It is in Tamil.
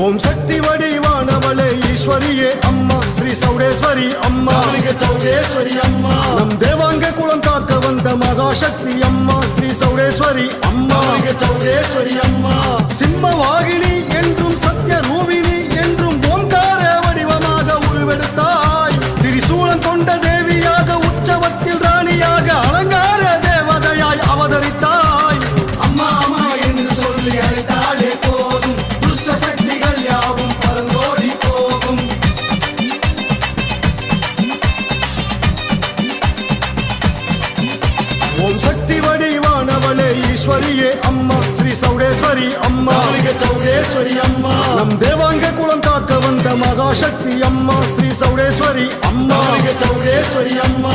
ஓம் சக்தி வடிவானவளே ஈஸ்வரியே அம்மா ஸ்ரீ சௌடேஸ்வரி அம்மா சௌடேஸ்வரி அம்மா நம் தேவாங்க குலம் காக்க வந்த மகாசக்தி அம்மா ஸ்ரீ சௌடேஸ்வரி அம்மா சௌடேஸ்வரி அம்மா சிம்ம வாகினி என்றும் சத்ய ரூபிணி என்றும் ஓங்கார வடிவமாக உருவெடுத்தாய் திரிசூலம் கொண்ட தேவியாக உற்சவத்தில் ராணியாக அலங்கார தேவதையாய் அவதரித்தாய் அம்மா அம்மா என்று சொல்லி அழைத்தாலே போதும் துஷ்ட சக்திகள் யாவும் பறந்தோடி போகும் ஓம் சக்தி வடிவானவளே ஈஸ்வரியே அம்மா ஸ்ரீ சௌடேஸ்வரி அம்மா சௌடேஸ்வரி அம்மா நம் தேவாங்க குலம் காக்க வந்த மகாசக்தி அம்மா ஸ்ரீ சௌடேஸ்வரி அம்மா சௌடேஸ்வரி அம்மா